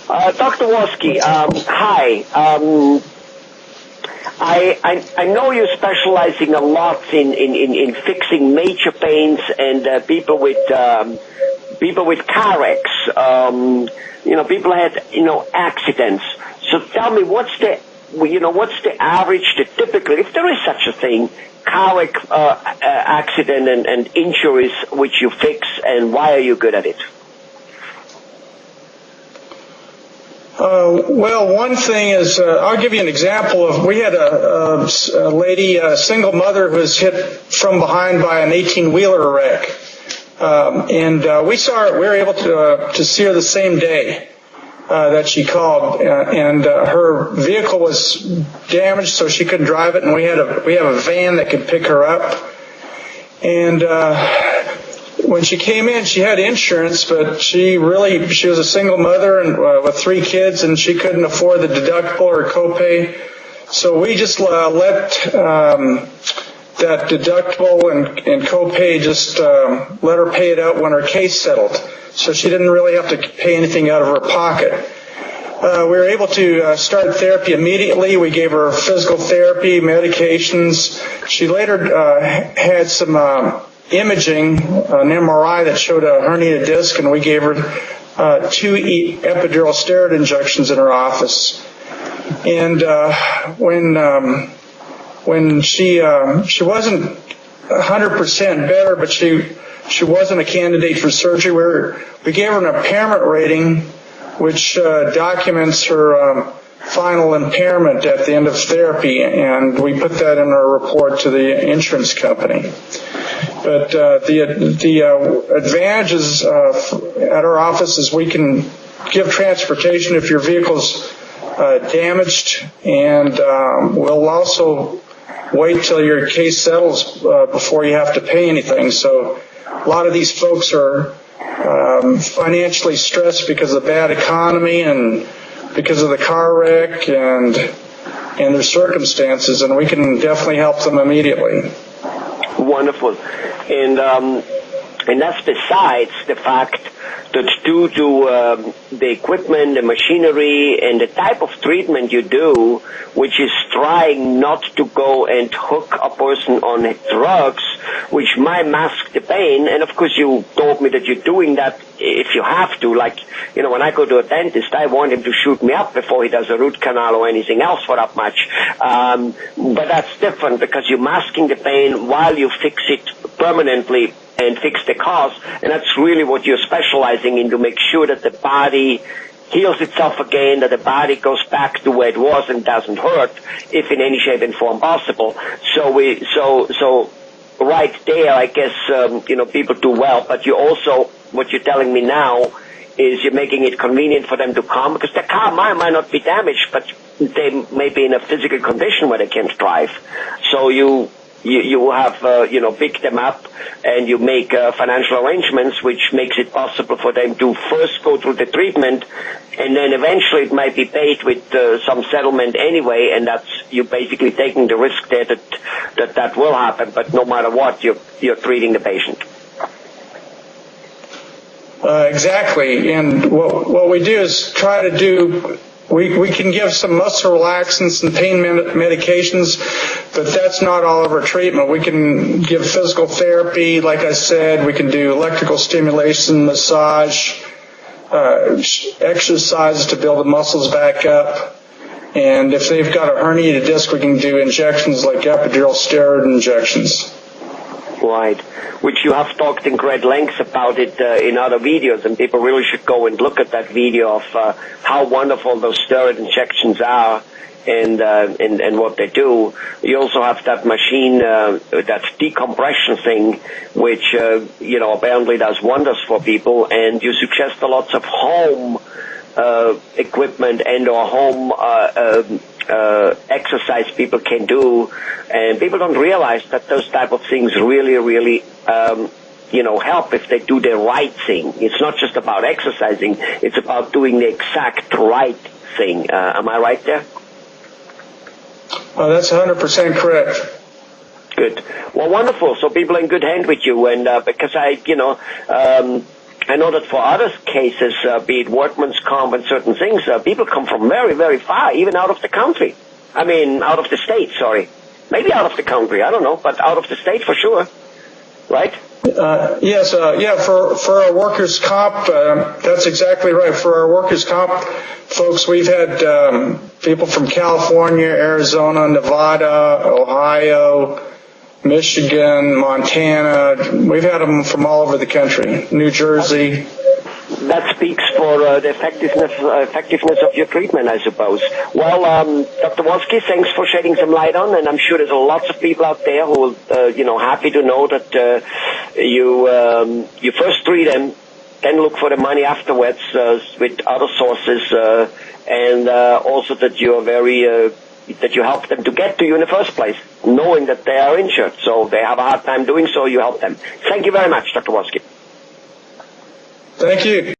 Dr. Wolski, hi. I know you're specializing a lot in fixing major pains and people with car wrecks. People had accidents. So tell me, what's the average, the typical, if there is such a thing, car wreck accident and injuries which you fix, and why are you good at it? Well, one thing is, I'll give you an example of, we had a lady, a single mother who was hit from behind by an 18-wheeler wreck. We saw her, we were able to see her the same day that she called, and her vehicle was damaged, so she couldn't drive it, and we have a van that could pick her up. And when she came in, she had insurance, but she was a single mother and with 3 kids, and she couldn't afford the deductible or copay. So we just let that deductible and copay, just let her pay it out when her case settled. So she didn't really have to pay anything out of her pocket. We were able to start therapy immediately. We gave her physical therapy, medications. She later had some imaging, an MRI that showed a herniated disc, and we gave her 2 epidural steroid injections in her office. And when she wasn't 100% better, but she wasn't a candidate for surgery, we gave her an impairment rating, which documents her final impairment at the end of therapy, and we put that in our report to the insurance company. But the advantages at our office is we can give transportation if your vehicle's damaged, and we'll also wait till your case settles before you have to pay anything. So a lot of these folks are financially stressed because of the bad economy and because of the car wreck and their circumstances, and we can definitely help them immediately. Wonderful. And that's besides the fact that due to the equipment, the machinery, and the type of treatment you do, which is trying not to go and hook a person on drugs, which might mask the pain. And of course, you told me that you're doing that if you have to. Like, when I go to a dentist, I want him to shoot me up before he does a root canal or anything else for that much. But that's different because you're masking the pain while you fix it permanently and fix the cause, and that's really what you're specializing in, to make sure that the body heals itself again, that the body goes back to where it was and doesn't hurt, if in any shape and form possible. So right there, I guess, people do well, but you also, what you're telling me now is you're making it convenient for them to come, because the car might not be damaged, but they may be in a physical condition where they can't drive. So you have, pick them up, and you make financial arrangements, which makes it possible for them to first go through the treatment, and then eventually it might be paid with some settlement anyway, and that's, you're basically taking the risk there that will happen, but no matter what, you're treating the patient. Exactly, and what we do is try to do, we can give some muscle relaxants and pain medications, but that's not all of our treatment. We can give physical therapy, like I said. We can do electrical stimulation, massage, exercises to build the muscles back up. And if they've got a herniated disc, we can do injections like epidural steroid injections. Right, which you have talked in great lengths about it in other videos, and people really should go and look at that video of how wonderful those steroid injections are and what they do. You also have that machine, that decompression thing, which apparently does wonders for people, and you suggest lots of home equipment and or home exercise people can do, and people don't realize that those type of things really help if they do the right thing. It's not just about exercising, it's about doing the exact right thing. Am I right there? That's 100% correct. Good. Well, wonderful. So people are in good hand with you, and because I know that for other cases, be it workman's comp and certain things, people come from very, very far, even out of the country. I mean, out of the state, sorry. Maybe out of the country, I don't know, but out of the state for sure. Right? Yes, for our workers' comp, that's exactly right. For our workers' comp folks, we've had people from California, Arizona, Nevada, Ohio, Michigan, Montana. We've had them from all over the country, New Jersey. That speaks for the effectiveness of your treatment, I suppose. Well, Dr. Wolski, thanks for shedding some light on, and I'm sure there's lots of people out there who will, happy to know that you first treat them, then look for the money afterwards with other sources, and also that you are that you help them to get to you in the first place, knowing that they are injured. So they have a hard time doing so, you help them. Thank you very much, Dr. Wolski. Thank you.